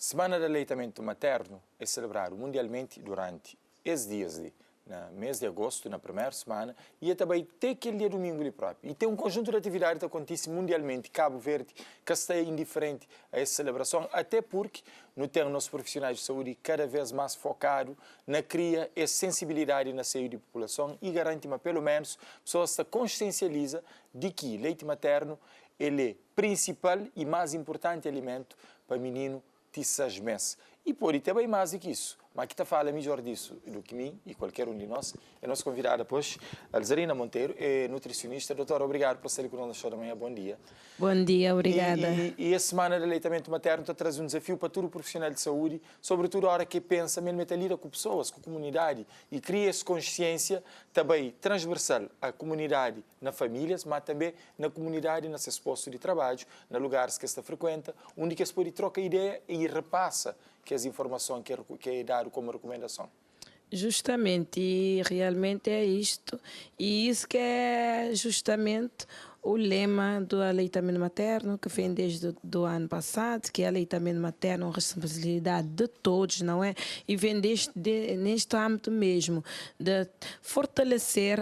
Semana de Aleitamento Materno é celebrado mundialmente durante esses dias no mês de agosto, na primeira semana, e é também até aquele dia domingo ali próprio. E tem um conjunto de atividades que acontece mundialmente. Cabo Verde, que está indiferente a essa celebração, até porque não tem os nossos profissionais de saúde cada vez mais focado na cria e sensibilidade na saúde da população e garante, mas pelo menos, a pessoa se consciencializa de que leite materno ele é principal e mais importante alimento para menino de 6 meses. E pode ter bem mais do que isso. Mas que está falando melhor disso do que mim e qualquer um de nós é nossa convidada, pois, Alzarina Monteiro, é nutricionista. Doutora, obrigado por estar aqui conosco da manhã. Bom dia. Bom dia, obrigada. E a semana de aleitamento materno está trazendo um desafio para todo o profissional de saúde, sobretudo a hora que pensa mesmo a lida com pessoas, com a comunidade, e cria essa consciência também transversal à comunidade, na famílias, mas também na comunidade, nos seus postos de trabalho, nos lugares que se frequenta, onde que se pode trocar ideia e repassa que as informações que é dado como recomendação. Justamente, e realmente é isto. E isso que é justamente o lema do aleitamento materno, que vem desde o ano passado, que é aleitamento materno, uma responsabilidade de todos, não é? E vem neste âmbito mesmo, de fortalecer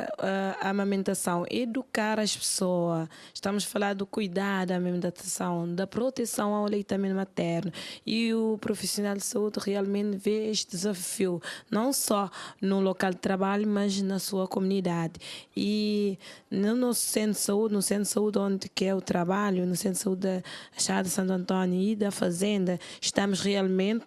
a amamentação, educar as pessoas. Estamos a falar do cuidado da amamentação, da proteção ao aleitamento materno. E o profissional de saúde realmente vê este desafio, não só no local de trabalho, mas na sua comunidade. E no nosso centro de saúde, no centro de saúde onde que é o trabalho, no centro de saúde da Chá de Santo Antônio e da Fazenda, estamos realmente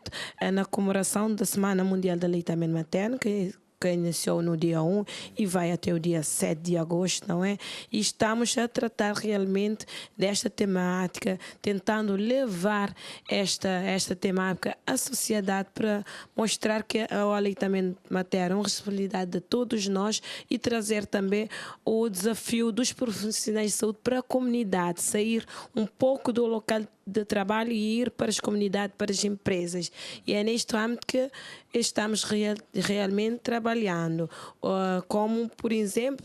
na comemoração da Semana Mundial do Aleitamento Materno, que iniciou no dia 1 e vai até o dia 7 de agosto, não é? E estamos a tratar realmente desta temática, tentando levar esta temática à sociedade para mostrar que o aleitamento materno é uma responsabilidade de todos nós e trazer também o desafio dos profissionais de saúde para a comunidade, sair um pouco do local de trabalho e ir para as comunidades, para as empresas. E é neste âmbito que estamos realmente trabalhando. Como, por exemplo,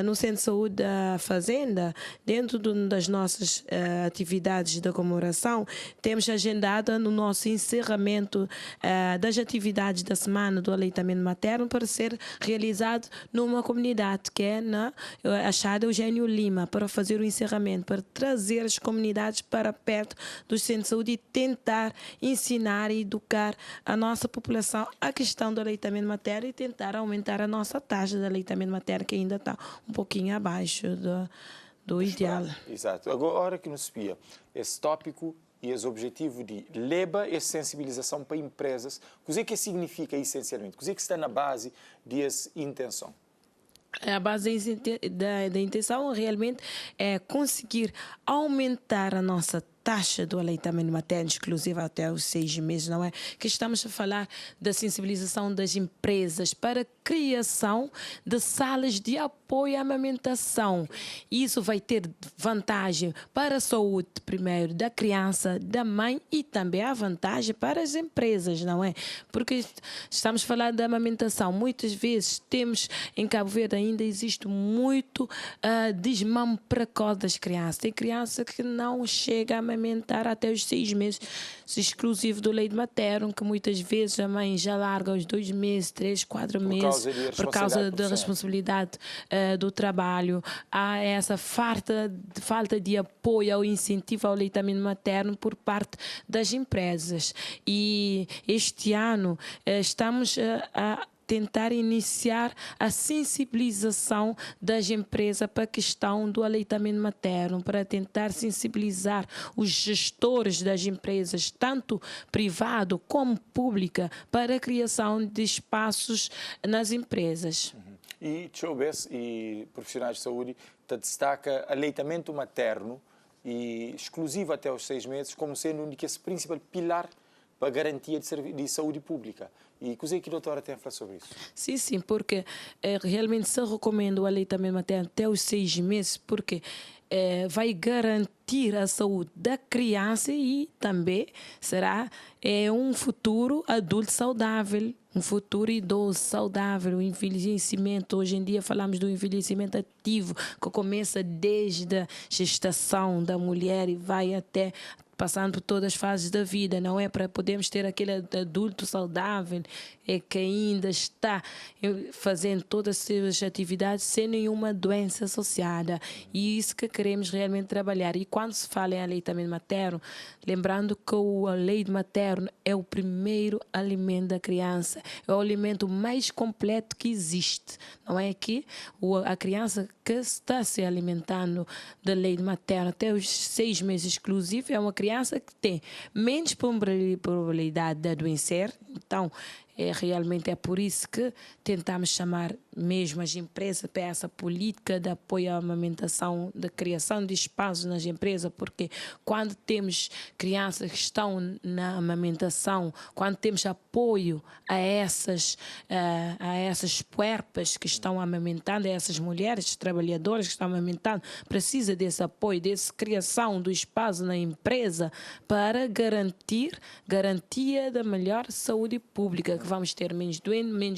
no Centro de Saúde da Fazenda, dentro das nossas atividades da comemoração, temos agendado no nosso encerramento das atividades da Semana do Aleitamento Materno para ser realizado numa comunidade, que é na Achada Eugênio Lima, para fazer o encerramento, para trazer as comunidades para perto do centro de saúde e tentar ensinar e educar a nossa população a questão do aleitamento materno e tentar aumentar a nossa taxa de aleitamento materno, que ainda está um pouquinho abaixo do ideal. Exato. Agora que nos espia esse tópico e esse objetivo de levar essa sensibilização para empresas, o que significa essencialmente? O que está na base dessa intenção? A base da intenção realmente é conseguir aumentar a nossa taxa do aleitamento materno exclusiva até os 6 meses, não é? Que estamos a falar da sensibilização das empresas para a criação de salas de apoio à amamentação. Isso vai ter vantagem para a saúde, primeiro, da criança, da mãe e também a vantagem para as empresas, não é? Porque estamos a falar da amamentação. Muitas vezes temos, em Cabo Verde ainda existe muito desmame precoce das crianças. Tem criança que não chega a amamentar até os 6 meses, exclusivo do leite materno, que muitas vezes a mãe já larga aos 2 meses, 3, 4 meses, por causa da responsabilidade do trabalho. Há essa falta de apoio ao incentivo ao aleitamento materno por parte das empresas. E este ano estamos a tentar iniciar a sensibilização das empresas para a questão do aleitamento materno, para tentar sensibilizar os gestores das empresas, tanto privado como pública, para a criação de espaços nas empresas. E Choubes e profissionais de saúde destaca aleitamento materno e exclusivo até os 6 meses como sendo esse principal pilar para a garantia de saúde pública. E o que a doutora tem a falar sobre isso? Sim, porque realmente se recomenda o aleitamento materno até os 6 meses, porque vai garantir a saúde da criança e também será um futuro adulto saudável, um futuro idoso saudável, o envelhecimento. Hoje em dia falamos do envelhecimento ativo, que começa desde a gestação da mulher e vai até passando por todas as fases da vida, não é? Para podermos ter aquele adulto saudável que ainda está fazendo todas as suas atividades sem nenhuma doença associada. E isso que queremos realmente trabalhar. E quando se fala em aleitamento materno, lembrando que o leite materno é o primeiro alimento da criança, é o alimento mais completo que existe, não é? Que a criança que está se alimentando de leite materno até os 6 meses exclusivos é uma criança que tem menos probabilidade de adoecer. Então, realmente é por isso que tentamos chamar mesmo as empresas para essa política de apoio à amamentação, de criação de espaços nas empresas, porque quando temos crianças que estão na amamentação, quando temos apoio a essas puerpas que estão amamentando, a essas mulheres trabalhadoras que estão amamentando, precisa desse apoio, dessa criação do espaço na empresa para garantia da melhor saúde pública, que vamos ter menos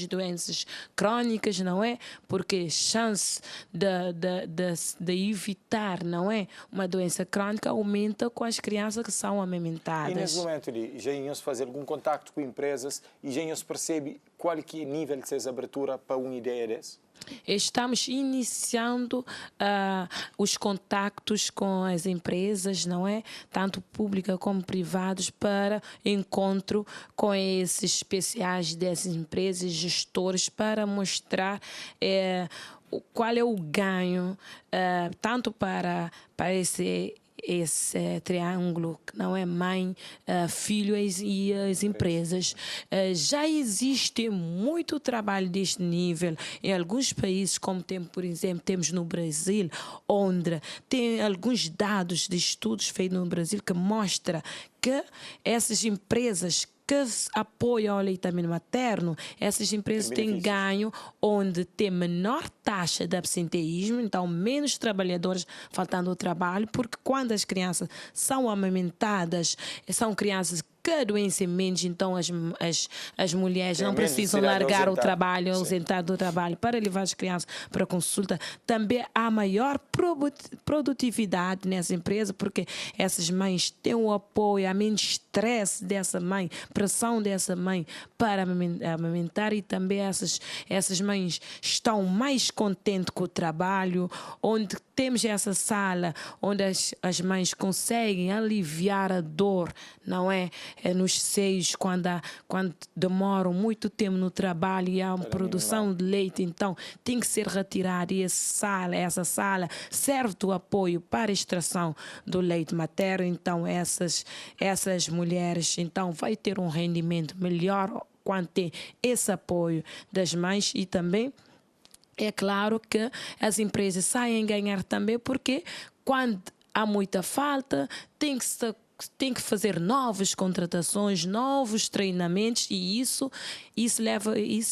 doenças crónicas, não é? Porque chance de evitar, não é? Uma doença crónica aumenta com as crianças que são amamentadas. E nesse momento, já iam-se fazer algum contacto com empresas e já iam-se perceber qual que é o nível de abertura para uma ideia dessa? Estamos iniciando os contactos com as empresas, não é? Tanto públicas como privadas, para encontro com esses especiais dessas empresas, gestores, para mostrar qual é o ganho, tanto para esse triângulo, que não é mãe, filho e as empresas. Já existe muito trabalho deste nível em alguns países, como por exemplo, temos no Brasil, onde tem alguns dados de estudos feitos no Brasil que mostra que essas empresas que apoiam o aleitamento materno, essas empresas têm ganho onde tem menor taxa de absenteísmo, então menos trabalhadores faltando ao trabalho, porque quando as crianças são amamentadas, são crianças que adoecem menos, então as mulheres não precisam largar o trabalho, ausentar do trabalho para levar as crianças para consulta. Também há maior produtividade nessa empresa, porque essas mães têm o apoio, há menos estresse dessa mãe, pressão dessa mãe para amamentar, e também essas mães estão mais contentes com o trabalho, onde temos essa sala onde as mães conseguem aliviar a dor, não é? Nos seios, quando demoram muito tempo no trabalho e há uma produção de leite, então tem que ser retirada, e essa sala serve de apoio para a extração do leite materno. Então essas mulheres então vai ter um rendimento melhor quando tem esse apoio das mães. E também é claro que as empresas saem a ganhar também, porque quando há muita falta, tem que fazer novas contratações, novos treinamentos, e isso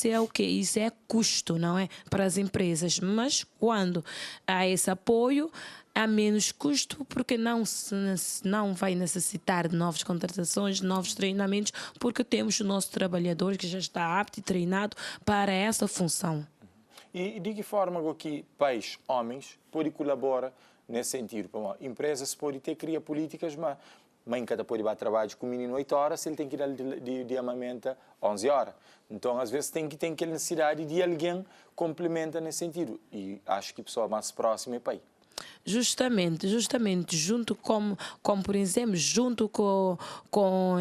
é o quê? Isso é custo, não é? Para as empresas. Mas quando há esse apoio, há menos custo, porque não vai necessitar de novas contratações, de novos treinamentos, porque temos o nosso trabalhador que já está apto e treinado para essa função. E de que forma que pais, homens, podem colaborar nesse sentido? Empresas podem criar políticas, mas mãe cada pode ir para trabalho com o menino 8 horas, ele tem que ir de amamenta 11 horas. Então, às vezes, tem a necessidade de alguém complementa nesse sentido. E acho que a pessoa mais próxima é pai. Justamente, junto como por exemplo, junto com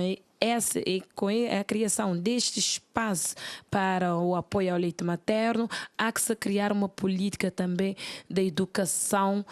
a criação deste espaço para o apoio ao leite materno, há que se criar uma política também de educação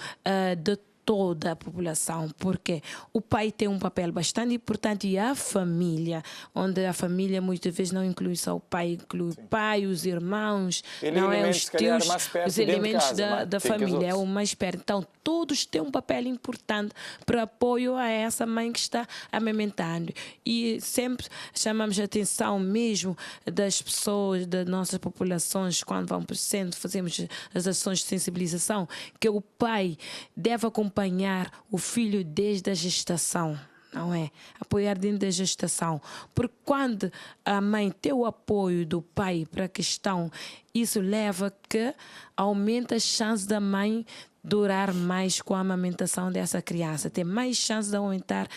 de toda a população, porque o pai tem um papel bastante importante, e a família, onde a família muitas vezes não inclui só o pai, inclui o pai, os irmãos, não é, os tios, os elementos da família, é o mais perto. Então, todos têm um papel importante para apoio a essa mãe que está amamentando. E sempre chamamos a atenção mesmo das pessoas, das nossas populações, quando vão para o centro, fazemos as ações de sensibilização, que o pai deve acompanhar o filho desde a gestação, não é? Apoiar dentro da gestação. Porque quando a mãe tem o apoio do pai para a questão, isso leva que aumenta a chance da mãe durar mais com a amamentação dessa criança, ter mais chance de aumentar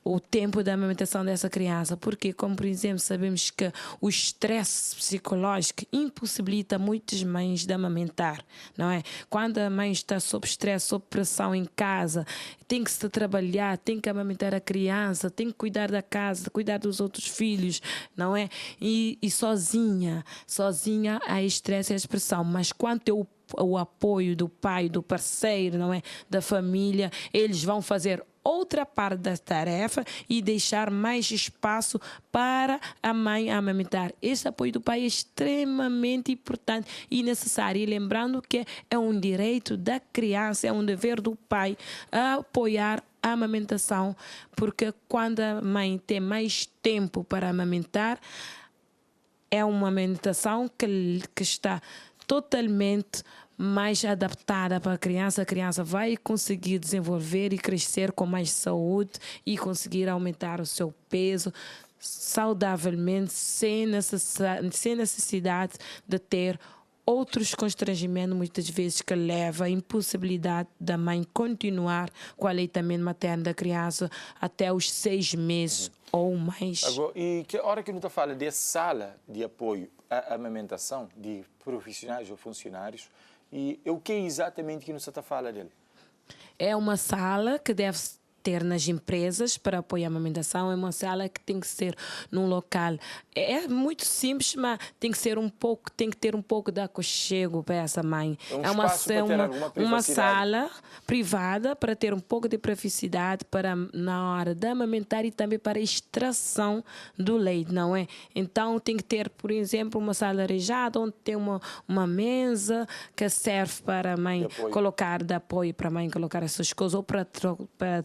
o tempo da amamentação dessa criança, porque, como por exemplo, sabemos que o estresse psicológico impossibilita muitas mães de amamentar, não é? Quando a mãe está sob estresse, sob pressão em casa, tem que se trabalhar, tem que amamentar a criança, tem que cuidar da casa, cuidar dos outros filhos, não é? E sozinha há estresse e expressão, mas quando tem o apoio do pai, do parceiro, não é? Da família, eles vão fazer outra parte da tarefa e deixar mais espaço para a mãe amamentar. Esse apoio do pai é extremamente importante e necessário. E lembrando que é um direito da criança, é um dever do pai apoiar a amamentação, porque quando a mãe tem mais tempo para amamentar, é uma amamentação que está totalmente mais adaptada para a criança vai conseguir desenvolver e crescer com mais saúde e conseguir aumentar o seu peso saudavelmente, sem necessidade de ter outros constrangimentos, muitas vezes, que leva à impossibilidade da mãe continuar com o aleitamento materno da criança até os 6 meses ou mais. Agora, e que hora que não fala de sala de apoio à amamentação de profissionais ou funcionários, e o que é exatamente que você está falando dele? É uma sala que deve ter nas empresas para apoio à amamentação, é uma sala que tem que ser num local. É muito simples, mas tem que ter um pouco de aconchego para essa mãe. É uma sala privada para ter um pouco de privacidade para na hora de amamentar e também para a extração do leite, não é? Então tem que ter, por exemplo, uma sala arejada onde tem uma mesa que serve para a mãe colocar de apoio para a mãe colocar as suas coisas ou para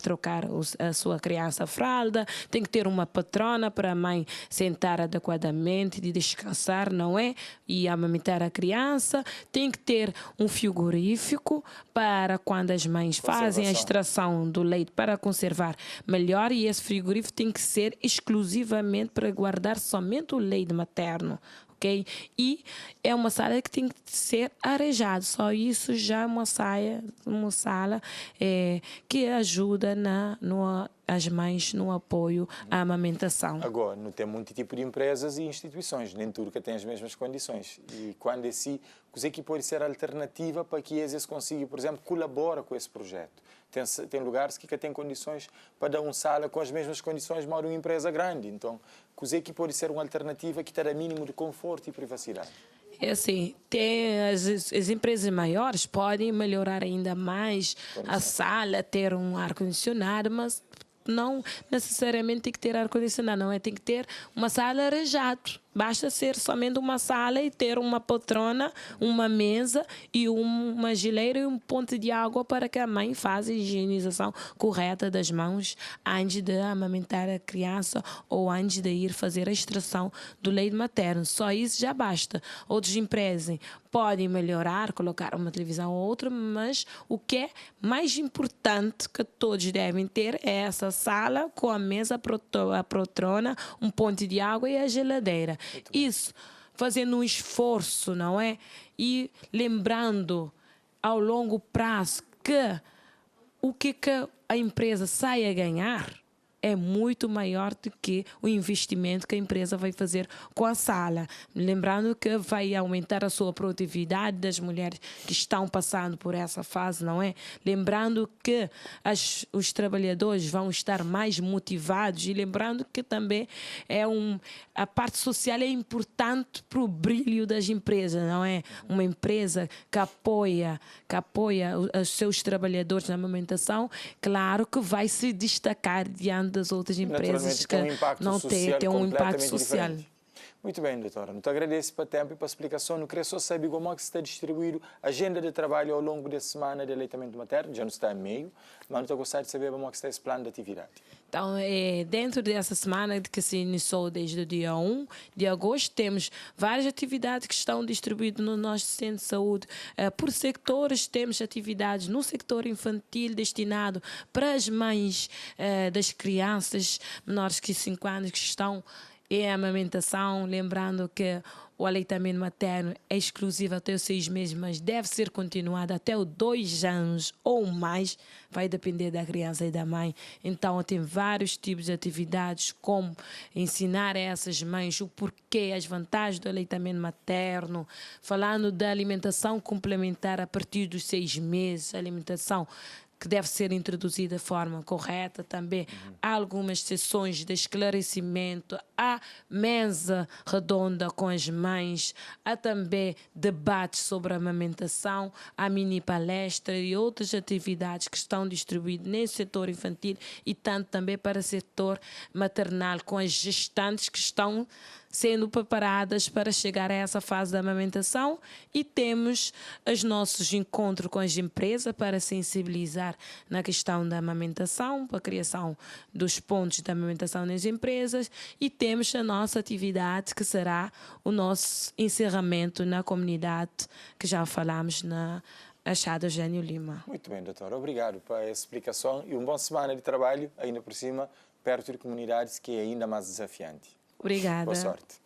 trocar a sua criança a fralda, tem que ter uma patrona para a mãe sentar adequadamente e descansar, não é? E amamentar a criança, tem que ter um frigorífico para quando as mães fazem a extração do leite para conservar melhor, e esse frigorífico tem que ser exclusivamente para guardar somente o leite materno. Okay? E é uma sala que tem que ser arejada. Só isso já é uma sala que ajuda as mães no apoio à amamentação. Agora, não tem muito tipo de empresas e instituições, nem tudo que tem as mesmas condições. E quando o que pode ser alternativa para que eles consigam, por exemplo, colaborar com esse projeto. Tem lugares que têm condições para dar uma sala com as mesmas condições, mas uma empresa grande. Então, o que pode ser uma alternativa que terá mínimo de conforto e privacidade? É assim, as empresas maiores podem melhorar ainda mais a sala, ter um ar-condicionado, mas não necessariamente tem que ter ar-condicionado, não é? Tem que ter uma sala arejada. Basta ser somente uma sala e ter uma poltrona, uma mesa e uma geleira e um ponto de água para que a mãe faça a higienização correta das mãos antes de amamentar a criança ou antes de ir fazer a extração do leite materno. Só isso já basta. Outras empresas podem melhorar, colocar uma televisão ou outra, mas o que é mais importante que todos devem ter é essa sala com a mesa, a poltrona, um ponto de água e a geladeira. Isso, fazendo um esforço, não é? E lembrando ao longo prazo que o que a empresa sai a ganhar é muito maior do que o investimento que a empresa vai fazer com a sala. Lembrando que vai aumentar a sua produtividade das mulheres que estão passando por essa fase, não é? Lembrando que os trabalhadores vão estar mais motivados e lembrando que também a parte social é importante para o brilho das empresas, não é? Uma empresa que apoia os seus trabalhadores na amamentação, claro que vai se destacar diante das outras empresas que não têm um impacto social. Diferente. Muito bem, doutora. Muito agradeço pelo tempo e pela explicação. Não queria só saber como é que está distribuído a agenda de trabalho ao longo da semana de aleitamento materno. Já não está em meio, mas não estou gostando de saber como é que está esse plano de atividade. Então, dentro dessa semana que se iniciou desde o dia 1 de agosto, temos várias atividades que estão distribuídas no nosso centro de saúde. Por sectores, temos atividades no sector infantil destinado para as mães das crianças menores que 5 anos que estão é a amamentação, lembrando que o aleitamento materno é exclusivo até os 6 meses, mas deve ser continuado até os 2 anos ou mais, vai depender da criança e da mãe. Então, tem vários tipos de atividades, como ensinar a essas mães o porquê, as vantagens do aleitamento materno, falando da alimentação complementar a partir dos 6 meses, alimentação que deve ser introduzida de forma correta também. Há algumas sessões de esclarecimento, há mesa redonda com as mães, há também debates sobre a amamentação, há mini palestra e outras atividades que estão distribuídas nesse setor infantil e tanto também para o setor maternal, com as gestantes que estão sendo preparadas para chegar a essa fase da amamentação, e temos os nossos encontros com as empresas para sensibilizar na questão da amamentação, para a criação dos pontos de amamentação nas empresas, e temos a nossa atividade que será o nosso encerramento na comunidade, que já falamos na Achada Eugênio Lima. Muito bem, doutor. Obrigado pela explicação e uma boa semana de trabalho, ainda por cima, perto de comunidades, que é ainda mais desafiante. Obrigada. Boa sorte.